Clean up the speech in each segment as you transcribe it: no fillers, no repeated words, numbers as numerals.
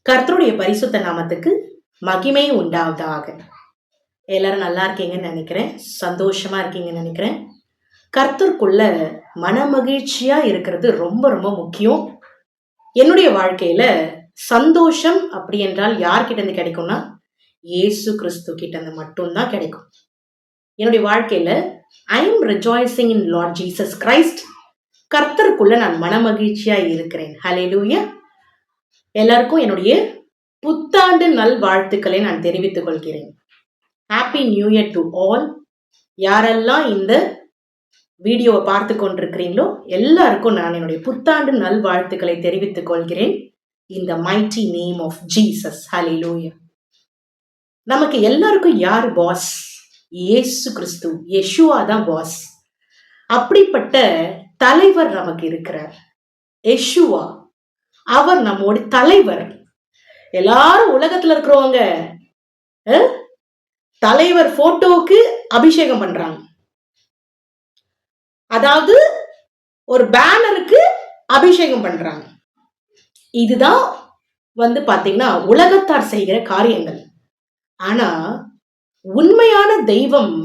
கர்த்தருடைய பரிசுத்த நாமத்துக்கு மகிமை உண்டாவதாக. எல்லாரும் நல்லா இருக்கீங்கன்னு நினைக்கிறேன், சந்தோஷமா இருக்கீங்கன்னு நினைக்கிறேன். கர்த்தருக்குள்ள மன மகிழ்ச்சியா இருக்கிறது ரொம்ப ரொம்ப முக்கியம். என்னுடைய வாழ்க்கையில சந்தோஷம் அப்படி என்றால் யார்கிட்ட இருந்து கிடைக்கும்னா இயேசு கிறிஸ்து கிட்ட இருந்து மட்டும்தான் கிடைக்கும். என்னுடைய வாழ்க்கையில I am rejoicing in Lord Jesus Christ. கர்த்தருக்குள்ள நான் மன மகிழ்ச்சியா இருக்கிறேன். ஹல்லேலூயா. எல்லாருக்கும் என்னுடைய புத்தாண்டு நல் வாழ்த்துக்களை நான் தெரிவித்துக் கொள்கிறேன். Happy new year to all. யாரெல்லாம் இந்த வீடியோவை பார்த்து கொண்டிருக்கிறீங்களோ எல்லாருக்கும் நான் என்னுடைய புத்தாண்டு நல் வாழ்த்துக்களை தெரிவித்துக் கொள்கிறேன். இந்த மைட்டி நேம் ஆஃப் ஜீசஸ். ஹல்லேலூயா. நமக்கு எல்லாருக்கும் யார் பாஸ்? இயேசு கிறிஸ்து, யெஷுவா தான் பாஸ். அப்படிப்பட்ட தலைவர் நமக்கு இருக்கிறார், யெஷுவா. அவர் நம்மோட தலைவர். எல்லாரும் உலகத்துல இருக்கிறவங்க தலைவர் போட்டோவுக்கு அபிஷேகம் பண்றாங்க, அதாவது ஒரு பேனருக்கு அபிஷேகம் பண்றாங்க. இதுதான் பாத்தீங்கன்னா உலகத்தார் செய்கிற காரியங்கள். ஆனா உண்மையான தெய்வம்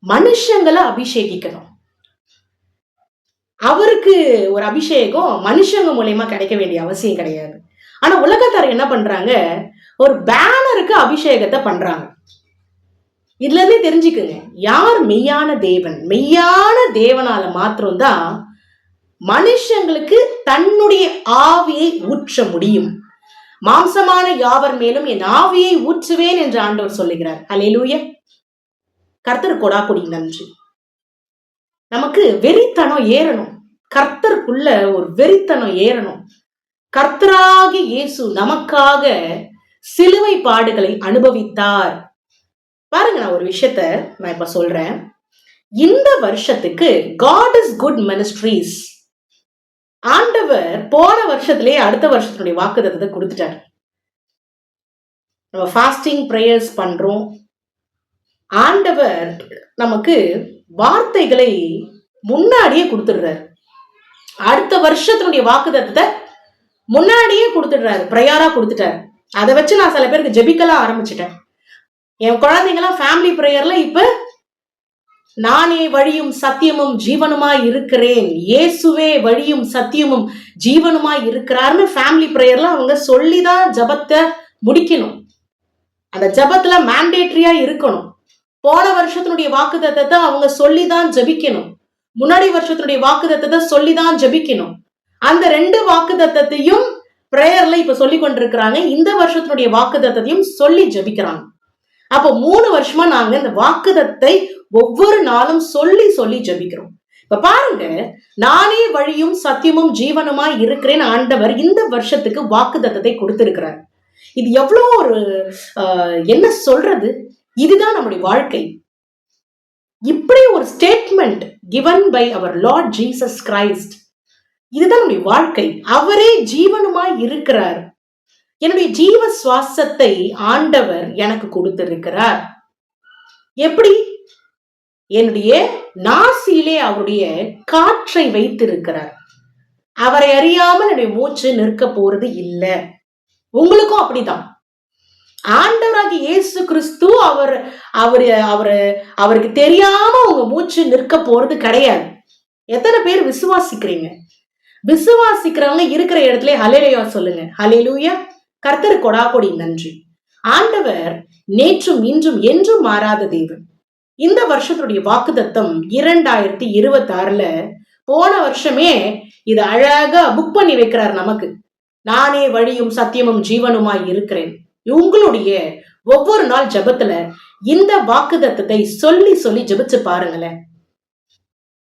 மனுஷங்களை அபிஷேகிக்கணும். அவருக்கு ஒரு அபிஷேகம் மனுஷங்க மூலமா கிடைக்க வேண்டிய அவசியம் கிடையாது. ஆனா உலகத்தார் என்ன பண்றாங்க, ஒரு பேனருக்கு அபிஷேகத்தை பண்றாங்க. இதுல இருந்தே தெரிஞ்சுக்குங்க யார் மெய்யான தேவன். மெய்யான தேவனால மாத்திரம்தான் மனுஷங்களுக்கு தன்னுடைய ஆவியை ஊற்ற முடியும். மாம்சமான யாவர் மேலும் என் ஆவியை ஊற்றுவேன் என்று ஆண்டவர் சொல்லுகிறார். ஹல்லேலூயா. கர்த்தர் கொடாக்குடி நன்றி. நமக்கு வெறித்தனம் ஏறணும். கர்த்தருக்குள்ள ஒரு வெறித்தனம் ஏறணும். கர்த்தராகி இயேசு நமக்காக சிலுவை பாடுகளை அனுபவித்தார். பாருங்க, நான் ஒரு விஷயத்த நான் இப்ப சொல்றேன். இந்த வருஷத்துக்கு God is good ministries ஆண்டவர் போன வருஷத்திலே அடுத்த வருஷத்தினுடைய வாக்குத்தத்தத்தை கொடுத்துட்டார். நம்ம ஃபாஸ்டிங் பிரேயர்ஸ் பண்றோம். ஆண்டவர் நமக்கு வார்த்தைகளை முன்னாடியே கொடுத்துடுறாரு. அடுத்த வருஷத்தினுடைய வாக்குத்தத்தத்தை முன்னாடியே கொடுத்துடுறாரு, பிரேயரா கொடுத்துட்டாரு. அதை வச்சு நான் சில பேருக்கு ஜெபிக்கலாம் ஆரம்பிச்சிட்டேன். என் குழந்தைங்களாம் ஃபேமிலி பிரேயர்ல இப்ப நானே வழியும் சத்தியமும் ஜீவனுமாய் இருக்கிறேன், இயேசுவே வழியும் சத்தியமும் ஜீவனுமாய் இருக்கிறார்னு ஃபேமிலி பிரேயர்ல அவங்க சொல்லிதான் ஜபத்தை முடிக்கணும். அந்த ஜபத்துல மேண்டேட்டரியா இருக்கணும். போன வருஷத்தினுடைய வாக்குத்தத்தத்தை அவங்க சொல்லிதான் ஜபிக்கணும். முன்னாடி வருஷத்தினுடைய வாக்குத்தத்தத்தை சொல்லிதான் ஜபிக்கணும். அந்த 2 வாக்குத்தத்தையும் பிரேயர்ல இப்ப சொல்லி கொண்டிருக்கிறாங்க. இந்த வருஷத்தினுடைய வாக்குத்தத்தையும் சொல்லி ஜபிக்கிறாங்க. அப்போ 3 வருஷமா நாங்க இந்த வாக்குத்தத்தை ஒவ்வொரு நாளும் சொல்லி சொல்லி ஜபிக்கிறோம். இப்ப பாருங்க, நானே வழியும் சத்தியமும் ஜீவனுமாய் இருக்கிறேன் ஆண்டவர் இந்த வருஷத்துக்கு வாக்குத்தத்தத்தை கொடுத்திருக்கிறார். இது எவ்வளோ ஒரு என்ன சொல்றது, இதுதான் நம்முடைய வாழ்க்கை. இப்படி ஒரு ஸ்டேட்மெண்ட் கிவன் பை அவர் லார்ட் ஜீசஸ் கிரைஸ்ட். இதுதான் நம்முடைய வாழ்க்கை. அவரே ஜீவனுமாய் இருக்கிறார். என்னுடைய ஜீவ சுவாசத்தை ஆண்டவர் எனக்கு கொடுத்திருக்கிறார். எப்படி? என்னுடைய நாசியிலே அவருடைய காற்றை வைத்திருக்கிறார். அவரை அறியாமல் என்னுடைய மூச்சு நிற்க போறது இல்லை. உங்களுக்கும் அப்படிதான். ஆண்டவராகி இயேசு கிறிஸ்து அவருக்கு தெரியாம உங்க மூச்சு நிற்க போறது கிடையாது. எத்தனை பேர் விசுவாசிக்கிறீங்க? விசுவாசிக்கிறவங்க இருக்கிற இடத்துல ஹல்லேலூயா சொல்லுங்க. ஹல்லேலூயா. கர்த்தர் கொடாக்கொடி நன்றி. ஆண்டவர் நேற்றும் இன்றும் என்றும் மாறாத தேவன். இந்த வருஷத்துடைய வாக்குத்தத்தம் 2026ல போன வருஷமே இது அழகா புக் பண்ணி வைக்கிறார் நமக்கு. நானே வழியும் சத்தியமும் ஜீவனுமாய் இருக்கிறேன். உங்களுடைய ஒவ்வொரு நாள் ஜபத்துல இந்த வாக்குத்தத்தத்தை சொல்லி சொல்லி ஜபிச்சு பாருங்களேன்.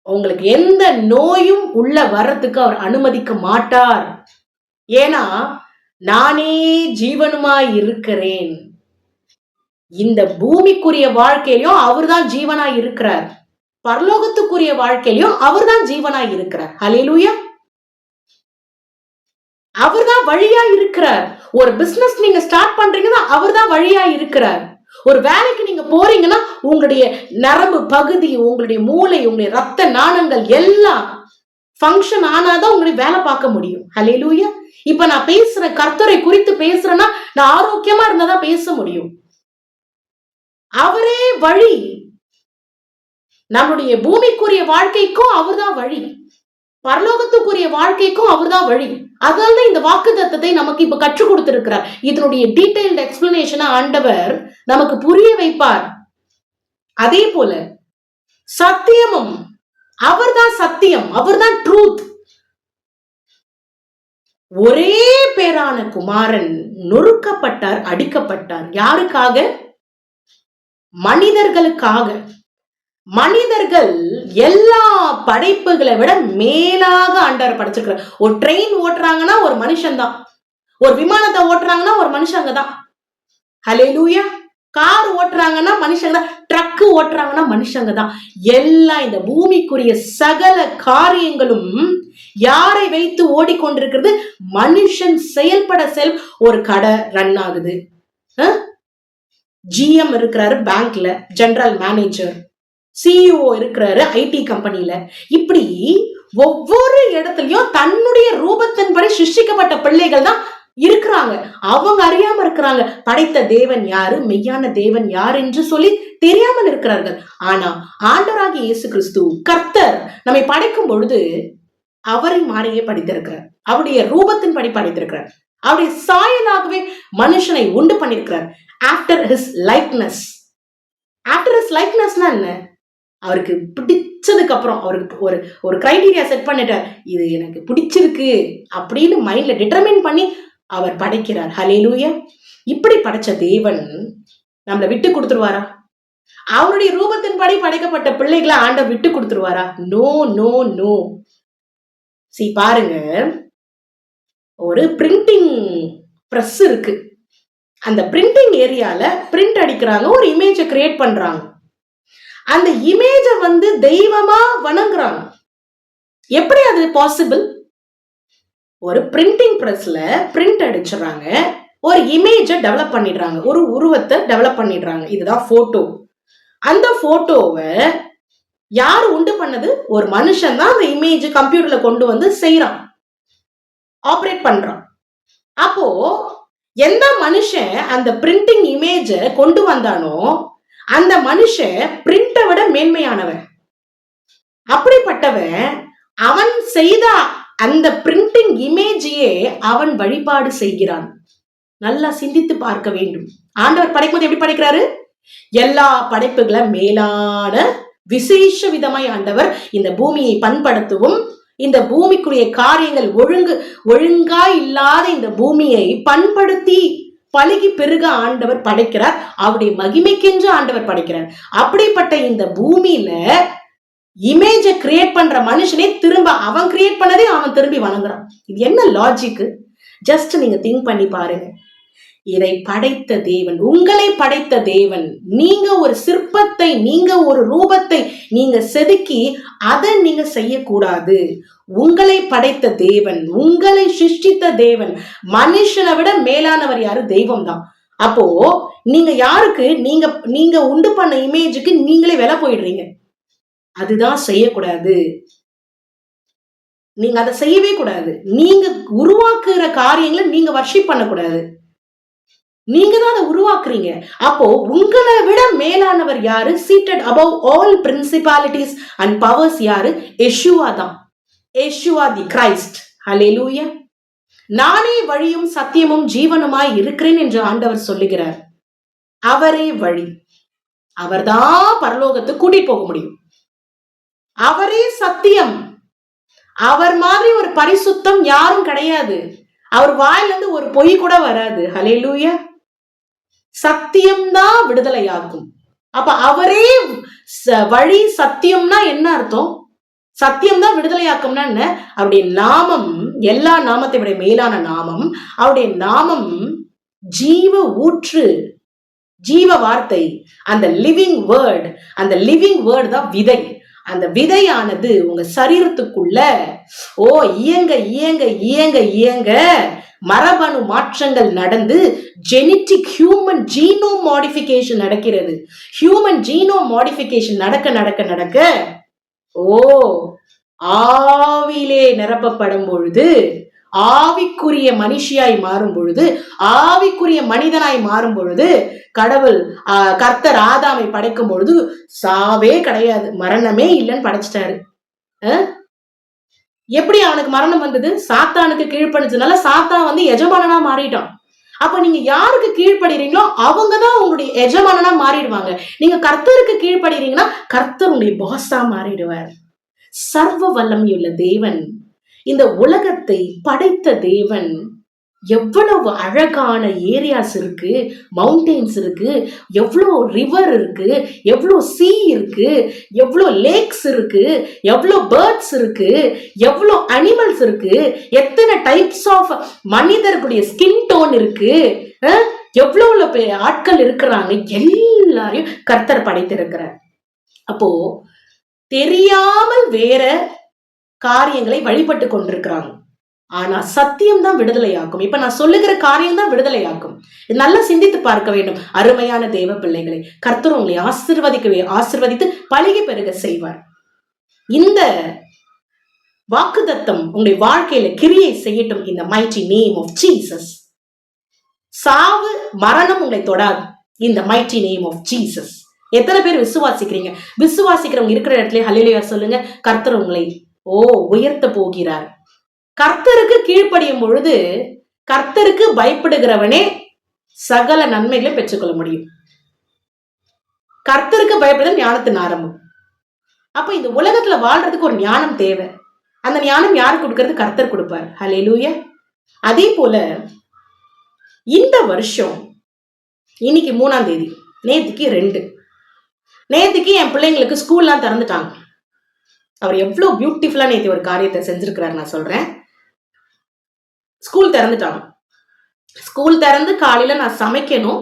உங்களுக்கு எந்த நோயும் உள்ள வர்றதுக்கு அவர் அனுமதிக்க மாட்டார். ஏன்னா நானே ஜீவனுமாய் இருக்கிறேன். இந்த பூமிக்குரிய வாழ்க்கையிலும் அவர்தான் ஜீவனாய் இருக்கிறார். பரலோகத்துக்குரிய வாழ்க்கையிலும் அவர்தான் ஜீவனாய் இருக்கிறார். ஹல்லேலூயா. அவர்தான் வழியா இருக்கிறார். ஒரு பிசினஸ் நீங்க ஸ்டார்ட் பண்றீங்கன்னா அவர்தான் வழியா இருக்கிறார். ஒரு வேலைக்கு நீங்க போறீங்கன்னா உங்களுடைய நரம்பு பகுதி, உங்களுடைய மூளை, உங்களுடைய ரத்த நாணங்கள் எல்லாம் ஃபங்க்ஷன் ஆனாதான் உங்களுக்கு வேலை பார்க்க முடியும். ஹல்லேலூயா. இப்ப நான் பேசுறேன், கர்த்தரை குறித்து பேசுறேன்னா நான் ஆரோக்கியமா இருந்தாதான் பேச முடியும். அவரே வழி. நம்முடைய பூமிக்குரிய வாழ்க்கைக்கும் அவர்தான் வழி, பரலோகத்துக்குரிய வாழ்க்கைக்கும் அவர்தான் வழி. அதனால இந்த வாக்குத்தத்தத்தை நமக்கு இப்ப கற்றுக் கொடுத்திருக்கிறார். இதனுடைய டீடைல்டு எக்ஸ்பிளனேஷனை ஆண்டவர் நமக்கு புரிய வைப்பார். அதே போல சத்தியமும் அவர்தான் சத்தியம், அவர்தான் ட்ரூத். ஒரே பேரான குமாரன் நொறுக்கப்பட்டார், அடிக்கப்பட்டார். யாருக்காக? மனிதர்களுக்காக. மனிதர்கள் எல்லா படைப்புகளை விட மேலாக ஆண்டவர் படைச்சிருக்கிறார். ஒரு ட்ரெயின் ஓட்டுறாங்கன்னா ஒரு மனுஷன் தான், ஒரு விமானத்தை ஓட்டுறாங்கன்னா ஒரு மனுஷங்க தான். ஹல்லேலூயா. கார் ஓட்டுறாங்கன்னா மனுஷங்க தான், ட்ரக்கு ஓட்டுறாங்கன்னா மனுஷங்க தான். எல்லாம் இந்த பூமிக்குரிய சகல காரியங்களும் யாரை வைத்து ஓடிக்கொண்டிருக்கிறது? மனுஷன் செயல்பட ஒரு கடை ரன் ஆகுது. ஜிஎம் இருக்கிறாரு பேங்க்ல, ஜெனரல் மேனேஜர். சிஇஓ இருக்கிறாரு ஐடி கம்பெனில. இப்படி ஒவ்வொரு இடத்துலயும் தன்னுடைய ரூபத்தின்படி சிருஷ்டிக்கப்பட்ட பிள்ளைகள் தான் இருக்கிறாங்க. அவங்க அறியாம இருக்கிறாங்க படைத்த தேவன் யாரு, மெய்யான தேவன் யார் என்று சொல்லி தெரியாமல் இருக்கிறார்கள். ஆனா ஆண்டவராகிய இயேசு கிறிஸ்து கர்த்தர் நம்மை படைக்கும் பொழுது அவரை மாறியே படைத்திருக்கிறார். அவருடைய ரூபத்தின்படி படைத்திருக்கிறார். அவருடைய சாயலாகவே மனுஷனை உண்டு பண்ணிருக்கிறார். After his likeness. After his லைக்னஸ்னா என்ன? அவருக்கு பிடிச்சதுக்கு அப்புறம் அவருக்கு ஒரு கிரைட்டீரியா செட் பண்ணிட்டார். இது எனக்கு பிடிச்சிருக்கு அப்படின்னு மைண்ட்ல டிட்டர்மைன் பண்ணி அவர் படைக்கிறார். ஹல்லேலூயா. இப்படி படைச்ச தேவன் நம்மளை விட்டு கொடுத்துருவாரா? அவருடைய ரூபத்தின்படி படைக்கப்பட்ட பிள்ளைகளை ஆண்டவர் விட்டு கொடுத்துருவாரா? No no no. சி பாருங்க, ஒரு பிரிண்டிங் பிரஸ் இருக்கு. அந்த பிரிண்டிங் ஏரியால பிரிண்ட் அடிக்கிறாங்க, ஒரு இமேஜை கிரியேட் பண்றாங்க. அந்த இமேஜ தெய்வமா வணங்குறாங்க. எப்படி அது பாசிபிள்? ஒரு பிரிண்டிங் பிரஸ்ல பிரிண்ட் அடிச்சுறாங்க, ஒரு இமேஜ டெவலப் பண்ணிடுறாங்க, ஒரு உருவத்தை டெவலப் பண்ணிடுறாங்க. இதுதான் போட்டோ. அந்த போட்டோவை யாரு உண்டு பண்ணது? ஒரு மனுஷன் தான் அந்த இமேஜ் கம்ப்யூட்டர்ல கொண்டு வந்து செய்யறான், ஆபரேட் பண்றான். அப்போ எந்த மனுஷன் அந்த பிரிண்டிங் இமேஜ கொண்டு வந்தானோ அந்த மனுஷன் பிரிண்டை விட மேன்மையானவன். அப்படிப்பட்டவன் அவன் செய்த அந்த பிரிண்டிங் இமேஜையே அவன் வழிபாடு செய்கிறான். நல்லா சிந்தித்து பார்க்க வேண்டும். ஆண்டவர் படைக்கும்போது எப்படி படைக்கிறாரு? எல்லா படைப்புகளை மேலான விசேஷ விதமாய் ஆண்டவர் இந்த பூமியை பண்படுத்தவும், இந்த பூமிக்குரிய காரியங்கள் ஒழுங்கா இல்லாத இந்த பூமியை பண்படுத்தி பழகி பெருக ஆண்டவர் படைக்கிறார். அவருடைய மகிமைக்கென்று ஆண்டவர் படைக்கிறார். அப்படிப்பட்ட இந்த பூமியில இமேஜ கிரியேட் பண்ற மனுஷனே திரும்ப அவன் கிரியேட் பண்ணதே அவன் திரும்பி வணங்குறான். இது என்ன லாஜிக்? ஜஸ்ட் நீங்க திங்க் பண்ணி பாருங்க. இதை படைத்த தேவன், உங்களை படைத்த தேவன், நீங்க ஒரு சிற்பத்தை, நீங்க ஒரு ரூபத்தை நீங்க செதுக்கி அதை நீங்க செய்யக்கூடாது. உங்களை படைத்த தேவன், உங்களை சிருஷ்டித்த தேவன், மனுஷனை விட மேலானவர் யாரு? தெய்வம் தான். அப்போ நீங்க யாருக்கு நீங்க உண்டு பண்ண இமேஜுக்கு நீங்களே விலை போயிடுறீங்க. அதுதான் செய்யக்கூடாது. நீங்க அதை செய்யவே கூடாது. நீங்க உருவாக்குற காரியங்களை நீங்க வர்ஷிப் பண்ணக்கூடாது. நீங்க தான் அதை உருவாக்குறீங்க. அப்போ உங்களை விட மேலானவர் யாரு? Seated above all principalities and powers யாரு? யெஷுவா தான். Yeshua the Christ. ஹல்லேலூயா. நானே வழியும் சத்தியமும் ஜீவனுமாய் இருக்கிறேன் என்று ஆண்டவர் சொல்லுகிறார். அவரே வழி. அவர்தான் பரலோகத்துக்கு கூட்டிட்டு போக முடியும். அவரே சத்தியம். அவர் மாதிரி ஒரு பரிசுத்தம் யாரும் கிடையாது. அவர் வாயிலிருந்து ஒரு பொய் கூட வராது. ஹல்லேலூயா. சத்தியம்தான் விடுதலையாக்கும். அப்ப அவரே வழி. சத்தியம்னா என்ன அர்த்தம்? சத்தியம் தான் விடுதலையாக்கும்னா என்ன? அவருடைய நாமம் எல்லா நாமத்தை விட மேலான நாமம். அவருடைய நாமம் ஜீவ ஊற்று, ஜீவ வார்த்தை, அந்த லிவிங் வேர்ட். அந்த லிவிங் வேர்ட் தான் விதை. அந்த விதையானது உங்க சரீரத்துக்குள்ள இயங்க இயங்க இயங்க இயங்க மரபணு மாற்றங்கள் நடந்து ஜெனட்டிக் ஹியூமன் ஜீனோம் மாடிஃபிகேஷன் நடக்கிறது. ஹியூமன் ஜீனோம் மாடிஃபிகேஷன் நடக்க நடக்க நடக்க ஆவியிலே நிரப்பப்படும் பொழுது, ஆவிக்குரிய மனுஷியாய் மாறும் பொழுது, ஆவிக்குரிய மனிதனாய் மாறும் பொழுது, கடவுள் கர்த்தர் ஆதாமை படைக்கும் பொழுது சாவே கிடையாது, மரணமே இல்லைன்னு படைச்சிட்டாரு. எப்படி அவனுக்கு மரணம் வந்தது? சாத்தானுக்கு கீழ்ப்படிச்சதுனால சாத்தான் வந்து எஜமானனா மாறிட்டான். அப்ப நீங்க யாருக்கு கீழ்ப்படுறீங்களோ அவங்கதான் உங்களுடைய எஜமானனா மாறிடுவாங்க. நீங்க கர்த்தருக்கு கீழ்ப்படுறீங்கன்னா கர்த்தர் உங்களுடைய பாஸா மாறிடுவார். சர்வ வல்லமையுள்ள தேவன், இந்த உலகத்தை படைத்த தேவன், எவ்வளவு அழகான ஏரியாஸ் இருக்கு, மவுண்டெயின்ஸ் இருக்கு, எவ்வளோ ரிவர் இருக்கு, எவ்வளோ சீ இருக்கு, எவ்வளோ லேக்ஸ் இருக்கு, எவ்வளோ பேர்ட்ஸ் இருக்கு, எவ்வளோ அனிமல்ஸ் இருக்கு, எத்தனை டைப்ஸ் ஆஃப் மனிதர்களுடைய ஸ்கின் டோன் இருக்கு, எவ்வளவு ஆட்கள் இருக்கிறாங்க, எல்லாரையும் கர்த்தர் படைத்திருக்கிறார். அப்போ தெரியாமல் வேற காரியங்களை வழிபட்டு கொண்டிருக்கிறாங்க. ஆனா சத்தியம் தான் விடுதலையாக்கும். இப்ப நான் சொல்லுகிற காரியம் தான் விடுதலையாக்கும். நல்லா சிந்தித்து பார்க்க வேண்டும். அருமையான தேவ பிள்ளைகளை, கர்த்தர் உங்களை ஆசீர்வதித்து பழகி பெருக செய்வார். இந்த வாக்குத்தத்தம் உங்களுடைய வாழ்க்கையில கிரியை செய்யட்டும். இந்த மைட்டி நேம் ஆஃப் ஜீசஸ். சாவு மரணம் உங்களை தொடாது. இந்த மைட்டி நேம் ஆஃப் ஜீசஸ். எத்தனை பேர் விசுவாசிக்கிறீங்க? விசுவாசிக்கிறவங்க இருக்கிற இடத்துல ஹல்லேலூயா சொல்லுங்க. கர்த்தர் உங்களை உயர்த்த போகிறார். கர்த்தருக்கு கீழ்ப்படியும் பொழுது, கர்த்தருக்கு பயப்படுகிறவனே சகல நன்மைகளை பெற்றுக்கொள்ள முடியும். கர்த்தருக்கு பயப்படுதல் ஞானத்தின் ஆரம்பம். அப்ப இந்த உலகத்துல வாழ்றதுக்கு ஒரு ஞானம் தேவை. அந்த ஞானம் யாரு கொடுக்கறது? கர்த்தர் கொடுப்பார். ஹல்லேலூயா. அதே போல இந்த வருஷம் இன்னைக்கு 3ஆம் தேதி, நேத்துக்கு 2, நேத்துக்கு என் பிள்ளைங்களுக்கு ஸ்கூல்லாம் திறந்துட்டாங்க. அவர் எவ்வளவு பியூட்டிஃபுல்லா நேற்று ஒரு காரியத்தை செஞ்சிருக்கிறார் நான் சொல்றேன். ஸ்கூல் திறந்துட்டாங்க. ஸ்கூல் திறந்து காலையில நான் சமைக்கணும்.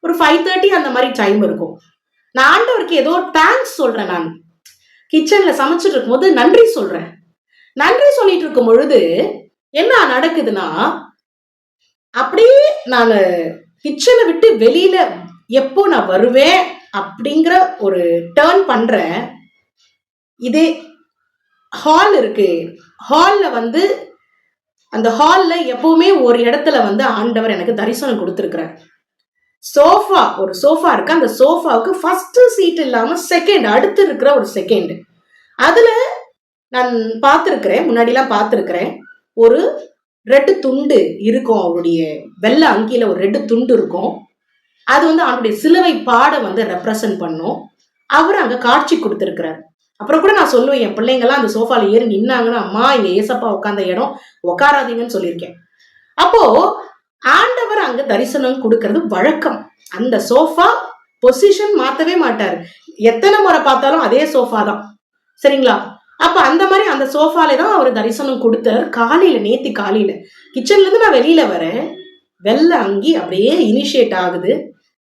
ஒரு 5:30 அந்த மாதிரி டைம் இருக்கும். நான் ஆண்டவருக்கு ஏதோ தேங்க்ஸ் சொல்றேன். நான் கிச்சன்ல சமைச்சிட்டு இருக்கும் போது நன்றி சொல்றேன். நன்றி சொல்லிட்டு இருக்கும் பொழுது என்ன நடக்குதுன்னா, அப்படியே நான் கிச்சனை விட்டு வெளியில எப்போ நான் வருவேன் அப்படிங்கிற ஒரு டர்ன் பண்றேன். இதே ஹால் இருக்கு. ஹால்ல வந்து அந்த ஹால்ல எப்பவுமே ஒரு இடத்துல வந்து ஆண்டவர் எனக்கு தரிசனம் கொடுத்திருக்கிறார். சோஃபா, ஒரு சோஃபா இருக்கு. அந்த சோஃபாவுக்கு ஃபர்ஸ்ட் சீட் இல்லாம செகண்ட், அடுத்து இருக்கிற ஒரு செகண்ட், அதுல நான் பார்த்திருக்கிறேன், முன்னாடிலாம் பார்த்திருக்கிறேன், ஒரு ரெட்டு துண்டு இருக்கும். அவருடைய வெள்ளை அங்கியில ஒரு ரெட்டு துண்டு இருக்கும். அது வந்து அவருடைய சிலுவை பாட வந்து ரெப்ரசன்ட் பண்ணும். அவர் அங்க காட்சி கொடுத்திருக்கிறார். அப்புறம் கூட நான் சொல்லுவேன், என் பிள்ளைங்கெல்லாம் அந்த சோஃபால ஏறி நின்னாங்கன்னா, அம்மா இங்க ஏசப்பா உட்கார்ந்த இடம், உட்காராதீங்கன்னு சொல்லியிருக்கேன். அப்போ ஆண்டவர் அங்க தரிசனம் கொடுக்கறது வழக்கம். அந்த சோஃபா பொசிஷன் மாத்தவே மாட்டாரு. எத்தனை முறை பார்த்தாலும் அதே சோஃபா தான். சரிங்களா? அப்ப அந்த மாதிரி அந்த சோஃபால தான் அவர் தரிசனம் கொடுத்தார். காலையில, நேத்தி காலையில கிச்சன்ல இருந்து நான் வெளியில வரேன். வெள்ளை அங்கி அப்படியே இனிஷியேட் ஆகுது,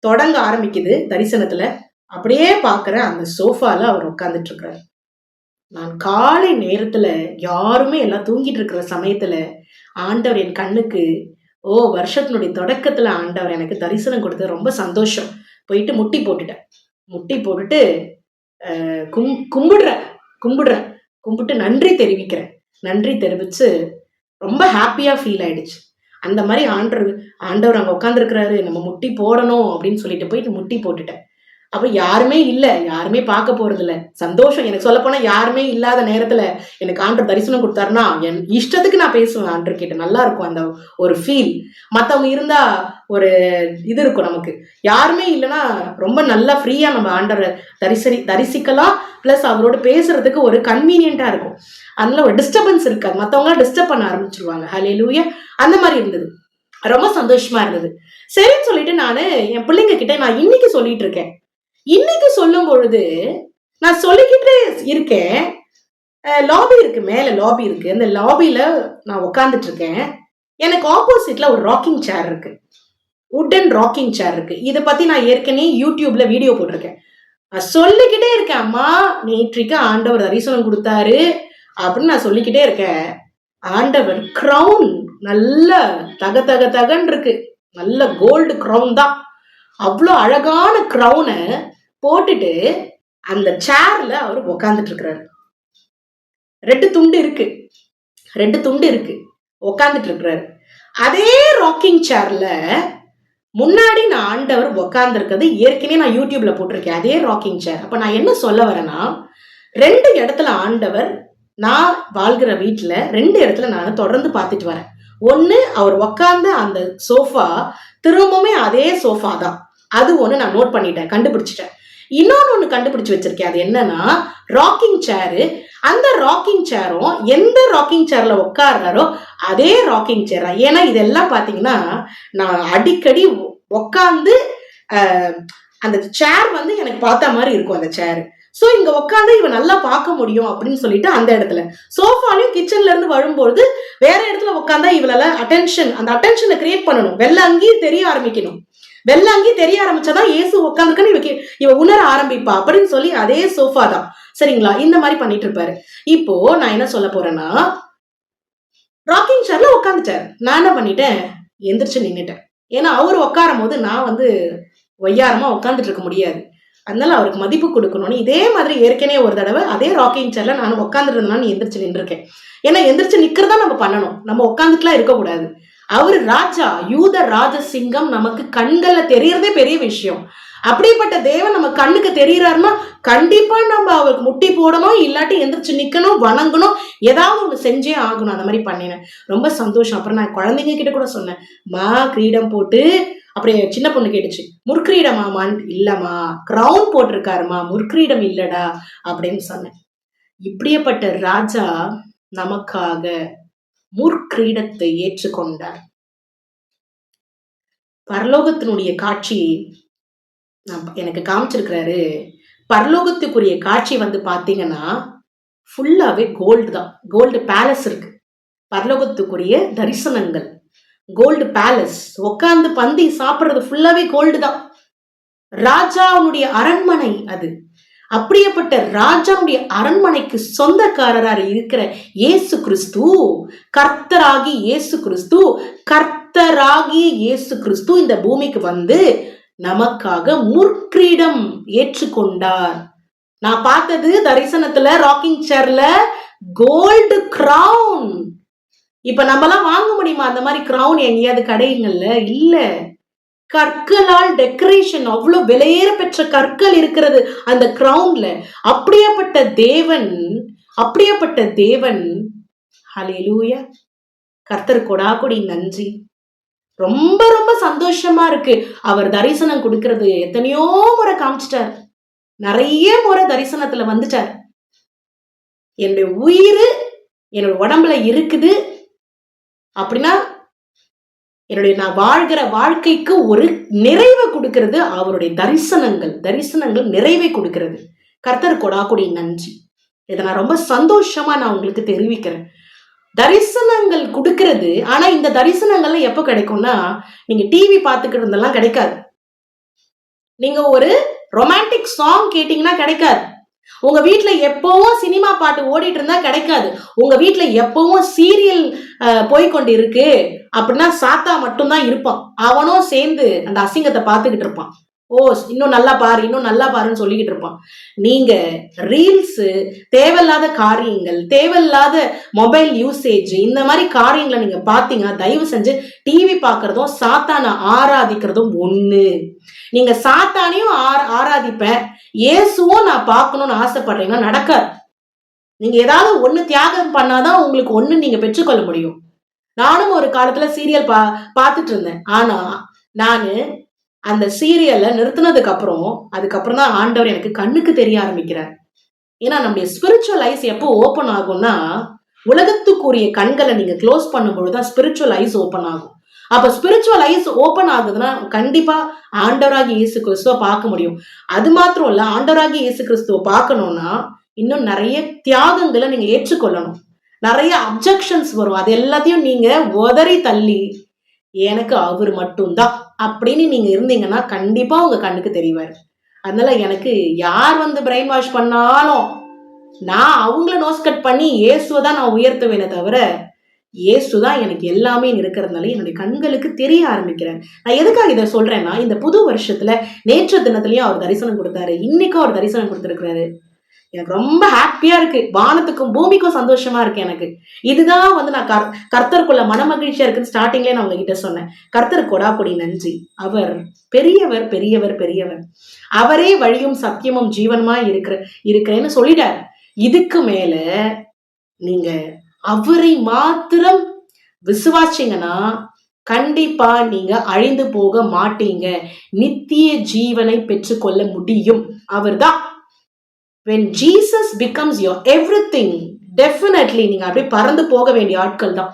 தொடங்க ஆரம்பிக்குது தரிசனத்துல. அப்படியே பாக்குறேன், அந்த சோஃபால அவர் உட்கார்ந்துட்டு இருக்கிறார். நான் காலை நேரத்துல யாருமே எல்லாம் தூங்கிட்டு இருக்கிற சமயத்துல ஆண்டவர் என் கண்ணுக்கு வருஷத்தினுடைய தொடக்கத்துல ஆண்டவர் எனக்கு தரிசனம் கொடுத்தது ரொம்ப சந்தோஷம். போயிட்டு முட்டி போட்டுட்டேன். முட்டி போட்டுட்டு கும்பிட்டு நன்றி தெரிவிக்கிறேன். நன்றி தெரிவிச்சு ரொம்ப ஹாப்பியா ஃபீல் ஆயிடுச்சு. அந்த மாதிரி ஆண்டவர் அங்க உட்காந்துருக்கிறாரு, நம்ம முட்டி போடணும் அப்படின்னு சொல்லிட்டு போயிட்டு முட்டி போட்டுட்டேன். அப்ப யாருமே இல்ல, யாருமே பார்க்க போறது இல்ல. சந்தோஷம். எனக்கு சொல்ல போனா யாருமே இல்லாத நேரத்துல எனக்கு ஆண்டவர் தரிசனம் கொடுத்தாருன்னா என் இஷ்டத்துக்கு நான் பேசுவேன் ஆண்டவர் கிட்ட. நல்லா இருக்கும் அந்த ஒரு ஃபீல். மத்தவங்க இருந்தா ஒரு இது இருக்கும் நமக்கு. யாருமே இல்லைன்னா ரொம்ப நல்லா ஃப்ரீயா நம்ம ஆண்டவரை தரிசிக்கலாம். பிளஸ் அவரோட பேசுறதுக்கு ஒரு கன்வீனியன்டா இருக்கும். அதனால ஒரு டிஸ்டர்பன்ஸ் இருக்காது. மத்தவங்க டிஸ்டர்ப் பண்ண ஆரம்பிச்சிருவாங்க. ஹல்லேலூயா. அந்த மாதிரி இருந்தது. ரொம்ப சந்தோஷமா இருந்தது. சரின்னு சொல்லிட்டு நானு என் பிள்ளைங்க கிட்ட நான் இன்னைக்கு சொல்லிட்டு இருக்கேன். இன்னைக்கு சொல்லும் பொழுது நான் சொல்லிக்கிட்டே இருக்கேன். லாபி இருக்கு, மேல லாபி இருக்கு. அந்த லாபியில நான் உட்காந்துட்டு இருக்கேன். எனக்கு ஆப்போசிட்ல ஒரு ராக்கிங் சேர் இருக்கு, வுட்டன் ராக்கிங் சேர் இருக்கு. இதை பத்தி நான் ஏற்கனவே யூடியூப்ல வீடியோ போட்டிருக்கேன். நான் சொல்லிக்கிட்டே இருக்கேன், அம்மா நேற்றுக்கு ஆண்டவர் தரிசனம் கொடுத்தாரு அப்படின்னு நான் சொல்லிக்கிட்டே இருக்கேன். ஆண்டவர் கிரவுன் நல்ல தகன்னு இருக்கு, நல்ல கோல்டு கிரவுன் தான். அவ்வளோ அழகான கிரவுனை போட்டுட்டு அந்த சேர்ல அவர் உட்காந்துட்டு இருக்கிறாரு. 2 துண்டு இருக்கு, 2 துண்டு இருக்கு, உக்காந்துட்டு இருக்கிறாரு. அதே ராக்கிங் சேர்ல முன்னாடி நான் ஆண்டவர் உக்காந்து இருக்கிறது ஏற்கனவே நான் யூடியூப்ல போட்டிருக்கேன், அதே ராக்கிங் சேர். அப்ப நான் என்ன சொல்ல வரேன்னா, 2 இடத்துல ஆண்டவர் நான் வாழ்கிற வீட்டுல 2 இடத்துல நான் தொடர்ந்து பார்த்துட்டு வரேன். ஒண்ணு, அவர் உக்காந்து அந்த சோஃபா திரும்பவுமே அதே சோஃபா தான், அது ஒண்ணு நான் நோட் பண்ணிட்டேன், கண்டுபிடிச்சிட்டேன். இன்னொன்னு கண்டுபிடிச்சு வச்சிருக்கேன், அது என்னன்னா ராக்கிங் சேரு. அந்த ராக்கிங் சேரும் எந்த ராக்கிங் சேர்ல உட்கார்றாரோ அதே ராக்கிங் சேரா. ஏன்னா இதெல்லாம் பாத்தீங்கன்னா நான் அடிக்கடி உக்காந்து அந்த சேர் வந்து எனக்கு பார்த்த மாதிரி இருக்கும் அந்த சேர். ஸோ இங்க உட்காந்து இவ நல்லா பார்க்க முடியும் அப்படின்னு சொல்லிட்டு அந்த இடத்துல சோஃபாலையும் கிச்சன்ல இருந்து வரும்போது வேற இடத்துல உட்காந்தா இவளால அந்த அட்டென்ஷனை கிரியேட் பண்ணணும், வெள்ள அங்கேயே தெரிய ஆரம்பிக்கணும். வெள்ள அங்கேயே தெரிய ஆரம்பிச்சாதான் ஏசு உட்காந்துருக்குன்னு இவ உணர ஆரம்பிப்பா அப்படின்னு சொல்லி அதே சோஃபா தான். சரிங்களா? இந்த மாதிரி பண்ணிட்டு இருப்பாரு. இப்போ நான் என்ன சொல்ல போறேன்னா, ராக்கிங் சேர்ல உட்காந்துட்டாரு. நான் என்ன பண்ணிட்டேன், எந்திரிச்சு நின்னுட்டேன். ஏன்னா அவர் உட்காரும் போது நான் வந்து ஒய்யாரமா உட்காந்துட்டு இருக்க முடியாது, அதனால அவருக்கு மதிப்பு கொடுக்கணும்னு இதே மாதிரி ஏற்கனவே ஒரு தடவை அதே ராக்கிங் சேர்ல நான் உட்காந்துட்டு இருந்தாலும் எந்திரிச்சு நின்றுருக்கேன். ஏன்னா எந்திரிச்சு நிக்கிறதா நம்ம பண்ணணும், நம்ம உட்காந்துட்டுலாம் இருக்கக்கூடாது. அவரு ராஜா, யூத ராஜசிங்கம், நமக்கு கண்கள்ல தெரியறதே பெரிய விஷயம். அப்படிப்பட்ட தேவன் நம்ம கண்ணுக்கு தெரியறாருன்னா கண்டிப்பா நம்ம அவருக்கு முட்டி போடணும், இல்லாட்டி எந்திரிச்சு நிக்கணும், வணங்கணும், ஏதாவது ஒண்ணு செஞ்சே ஆகணும். அந்த மாதிரி பண்ணினேன். ரொம்ப சந்தோஷம். அப்புறம் நான் குழந்தைங்க கிட்ட கூட சொன்னேன், மா கிரீடம் போட்டு, அப்புறம் சின்ன பொண்ணு கேட்டுச்சு, முற்கிரீடமாமான், இல்லம்மா கிரவுன் போட்டிருக்காருமா, முற்கிரீடம் இல்லடா அப்படின்னு சொன்னேன். இப்படியப்பட்ட ராஜா நமக்காக முற்கிரீடத்தை ஏற்றுக்கொண்டார். பரலோகத்தினுடைய காட்சி எனக்கு காமிச்சிருக்கிறாரு. பரலோகத்துக்குரிய காட்சி வந்து பாத்தீங்கன்னா ஃபுல்லாவே கோல்டு தான். கோல்டு பேலஸ் இருக்கு. பரலோகத்துக்குரிய தரிசனங்கள் கோல்டு பேலஸ். உட்கார்ந்து பந்தி சாப்பிடுறது ஃபுல்லாவே கோல்டு தான். ராஜாவுடைய அரண்மனை அது. அப்படியேப்பட்ட ராஜாவுடைய அரண்மனைக்கு சொந்தக்காரராக இருக்கிற இயேசு கிறிஸ்து, கர்த்தராகி இயேசு கிறிஸ்து, கர்த்தராகிய இயேசு கிறிஸ்து இந்த பூமிக்கு வந்து நமக்காக முற்கிரீடம் ஏற்றுக்கொண்டார். நான் பார்த்தது தரிசனத்துல ராக்கிங் சேர்ல கோல்டு கிரவுன். இப்ப நம்மலாம் வாங்க முடியுமா அந்த மாதிரி கிரவுன் எங்கேயாவது கடைங்கள்ல? இல்ல, கற்களால் டெக்கரேஷன், அவ்வளவு விலையேற பெற்ற கற்கள் இருக்கிறது அந்த கிரவுன்ல. அப்படியேப்பட்ட தேவன் ஹல்லேலூயா, கர்த்தர் கொடாகொடி நன்றி. ரொம்ப ரொம்ப சந்தோஷமா இருக்கு. அவர் தரிசனம் கொடுக்கிறது எத்தனையோ முறை காமிச்சிட்டார், நிறைய முறை தரிசனத்துல வந்துட்டார். என்னுடைய உயிர் என்னோட உடம்புல இருக்குது அப்படின்னா நான் வாழ்கிற வாழ்க்கைக்கு ஒரு நிறைவை கொடுக்கிறது அவருடைய தரிசனங்கள் நிறைவை கொடுக்கிறது. கர்த்தர் கொடாக்குடி நன்றி. இதை நான் ரொம்ப சந்தோஷமா நான் உங்களுக்கு தெரிவிக்கிறேன். தரிசனங்கள் கொடுக்கிறது. ஆனா இந்த தரிசனங்கள்ல எப்ப கிடைக்கும்னா, நீங்க டிவி பார்த்துக்கிட்டு இருந்தெல்லாம் கிடைக்காது. நீங்க ஒரு ரொமான்டிக் சாங் கேட்டீங்கன்னா கிடைக்காது. உங்க வீட்டுல எப்பவும் சினிமா பாட்டு ஓடிட்டு இருந்தா கிடைக்காது. உங்க வீட்டுல எப்பவும் சீரியல் போய்கொண்டு இருக்கு அப்படின்னா சாத்தா மட்டும்தான் இருப்பான். அவனும் சேர்ந்து அந்த அசிங்கத்தை பார்த்துக்கிட்டு இருப்பான். ஓ இன்னும் நல்லா பாரு, இன்னும் நல்லா பாருன்னு சொல்லிக்கிட்டு இருப்பான். நீங்க ரீல்ஸ், தேவையில்லாத காரியங்கள், தேவையில்லாத மொபைல் யூசேஜ், இந்த மாதிரி காரியங்களை நீங்க பாத்தீங்கன்னா தயவு செஞ்சு டிவி பாக்குறதும் சாத்தானை ஆராதிக்கிறதும் ஒண்ணு. நீங்க சாத்தானையும் ஆராதிப்பேன், இயேசுவும் நான் பார்க்கணும்னு ஆசைப்படுறீங்கன்னா நடக்காது. நீங்க ஏதாவது ஒண்ணு தியாகம் பண்ணாதான் உங்களுக்கு ஒண்ணு நீங்க பெற்றுக்கொள்ள முடியும். நானும் ஒரு காலத்துல சீரியல் பார்த்துட்டு இருந்தேன். ஆனா நானு அந்த சீரியலை நிறுத்தினதுக்கு அதுக்கப்புறம் தான் ஆண்டவர் எனக்கு கண்ணுக்கு தெரிய ஆரம்பிக்கிறார். ஏன்னா நம்முடைய ஸ்பிரிச்சுவல் ஐஸ் எப்போ ஓபன் ஆகும்னா, உலகத்துக்குரிய கண்களை நீங்க க்ளோஸ் பண்ணும்பொழுதுதான் ஸ்பிரிச்சுவல் ஐஸ் ஓபன் ஆகும். அப்ப ஸ்பிரிச்சுவல் ஐஸ் ஓபன் ஆகுதுன்னா கண்டிப்பா ஆண்டவராகி இயேசு கிறிஸ்துவ பார்க்க முடியும். அது மாத்திரம் இல்ல, ஆண்டவராகி இயேசு கிறிஸ்துவ பார்க்கணும்னா இன்னும் நிறைய தியாகங்களை நீங்க ஏற்றுக்கொள்ளணும். நிறைய அப்ஜெக்ஷன்ஸ் வரும். அது எல்லாத்தையும் நீங்க உதறி தள்ளி எனக்கு அவர் மட்டும்தான் அப்படின்னு நீங்க இருந்தீங்கன்னா கண்டிப்பா உங்க கண்ணுக்கு தெரிவாரு. அதனால எனக்கு யார் வந்து பிரெயின் வாஷ் பண்ணாலும் நான் அவங்கள நோஸ் கட் பண்ணி இயேசுதான் நான் உயர்த்துவேனே தவிர, இயேசுதான் எனக்கு எல்லாமே இருக்கிறதுனால என்னுடைய கண்களுக்கு தெரிய ஆரம்பிக்கிறேன். நான் எதுக்காக இதை சொல்றேன்னா, இந்த புது வருஷத்துல நேற்று தினத்திலயும் அவர் தரிசனம் கொடுத்தாரு, இன்னைக்கும் அவர் தரிசனம் கொடுத்திருக்கிறாரு. எனக்கு ரொம்ப ஹாப்பியா இருக்கு. வானத்துக்கும் பூமிக்கும் சந்தோஷமா இருக்கு எனக்கு. இதுதான் வந்து நான் கர்த்தருக்குள்ள மனமகிழ்ச்சியா இருக்குன்னு ஸ்டார்டிங்லேயே நான் உங்ககிட்ட சொன்னேன். கர்த்தர் கொடாக்கொடி நன்றி. அவர் பெரியவர் பெரியவர் பெரியவர். அவரே வழியும் சத்தியமும் ஜீவனுமா இருக்கிறேன்னு சொல்லிட்டார். இதுக்கு மேல நீங்க அவரை மாத்திரம் விசுவாசிங்கன்னா கண்டிப்பா நீங்க அழிந்து போக மாட்டீங்க, நித்திய ஜீவனை பெற்றுக்கொள்ள முடியும். அவர்தான். when Jesus becomes your everything, definitely நீங்க அப்படியே பறந்து போக வேண்டிய ஆட்கள் தான்.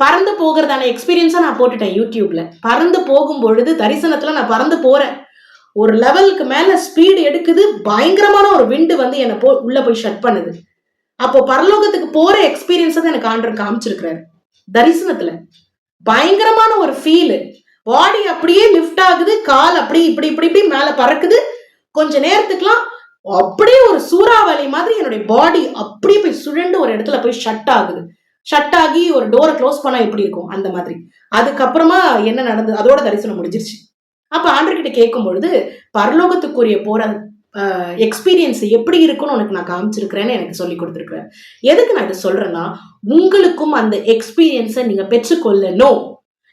பறந்து போகிறதான எக்ஸ்பீரியன்ஸா நான் போட்டுட்டேன் யூடியூப்ல. பறந்து போகும் பொழுது தரிசனத்துல நான் பறந்து போறேன். ஒரு லெவலுக்கு மேல ஸ்பீடு எடுக்குது, பயங்கரமான ஒரு விண்டு வந்து என்ன உள்ள போய் ஷட் பண்ணுது. அப்போ பரலோகத்துக்கு போற எக்ஸ்பீரியன்ஸ் தான் எனக்கு ஆண்டவர் காமிச்சிருக்கிறாரு தரிசனத்துல. பயங்கரமான ஒரு ஃபீல். பாடி அப்படியே லிஃப்ட் ஆகுது, கால் அப்படி இப்படி இப்படி இப்படி மேல பறக்குது. கொஞ்ச நேரத்துக்குலாம் அப்படியே ஒரு சூறாவளி மாதிரி என்னுடைய பாடி அப்படியே போய் சுழண்டு ஒரு இடத்துல போய் ஷட் ஆகுது. ஷட் ஆகி ஒரு டோரை க்ளோஸ் பண்ணா எப்படி இருக்கும் அந்த மாதிரி. அதுக்கப்புறமா என்ன நடந்தது, அதோட தரிசனம் முடிஞ்சிருச்சு. அப்ப ஆண்டர்கிட்ட கேட்கும் பொழுது பரலோகத்துக்குரிய போற எக்ஸ்பீரியன்ஸ் எப்படி இருக்குன்னு உனக்கு நான் காமிச்சிருக்கிறேன்னு எனக்கு சொல்லி கொடுத்துருக்கிறேன். எதுக்கு நான் இதை சொல்றேன்னா, உங்களுக்கும் அந்த எக்ஸ்பீரியன்ஸை நீங்க பெற்றுக்கொள்ளணும்.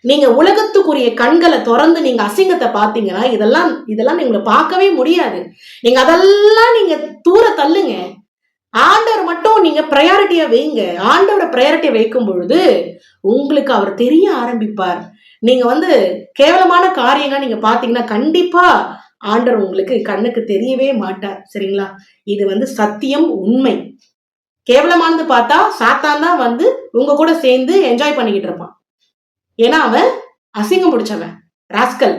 நீங்க உலகத்துக்குரிய கண்களை திறந்து நீங்க அசிங்கத்தை பார்த்தீங்கன்னா இதெல்லாம் நீங்க பார்க்கவே முடியாது. நீங்க அதெல்லாம் நீங்க தூர தள்ளுங்க. ஆண்டவர் மட்டும் நீங்க ப்ரையாரிட்டியா வைங்க. ஆண்டவரை ப்ரையாரிட்டியா வைக்கும் பொழுது உங்களுக்கு அவர் தெரிய ஆரம்பிப்பார். நீங்க வந்து கேவலமான காரியங்கள் நீங்க பாத்தீங்கன்னா கண்டிப்பா ஆண்டவர் உங்களுக்கு கண்ணுக்கு தெரியவே மாட்டார். சரிங்களா? இது வந்து சத்தியம், உண்மை. கேவலமானது பார்த்தா சாத்தான் தான் வந்து உங்க கூட சேர்ந்து என்ஜாய் பண்ணிக்கிட்டு இருப்பான். ஏன்னா அவன் அசிங்கம் பிடிச்சவன், ராஸ்கல்.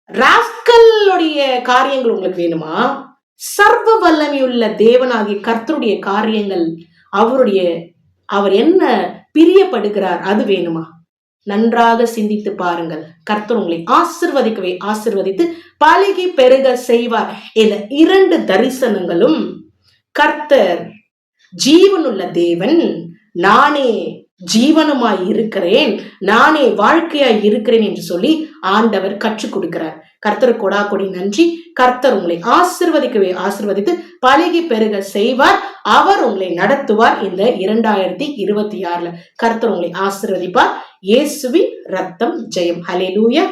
ராஸ்கலுடைய காரியங்கள் உங்களுக்கு வேணுமா? சர்வ வல்லமையுள்ள தேவனாகிய கர்த்தருடைய காரியங்கள், அவர் என்ன பிரியப்படுகிறார் அது வேணுமா? நன்றாக சிந்தித்து பாருங்கள். கர்த்தர் உங்களை ஆசிர்வதிக்கவே ஆசிர்வதித்து பழகி பெருக செய்வார். இந்த 2 தரிசனங்களும் கர்த்தர் ஜீவனுள்ள தேவன், நானே ஜீவனுமாய் இருக்கிறேன், நானே வாழ்க்கையாய் இருக்கிறேன் என்று சொல்லி ஆண்டவர் கற்றுக் கொடுக்கிறார். கர்த்தர் கொடாக்கொடி நன்றி. கர்த்தர் உங்களை ஆசிர்வதிக்கவே ஆசிர்வதித்து பழகி பெருக செய்வார். அவர் உங்களை நடத்துவார். இந்த 2026 கர்த்தர் உங்களை ஆசிர்வதிப்பார். இயேசுவின் ரத்தம் ஜெயம். ஹல்லேலூயா.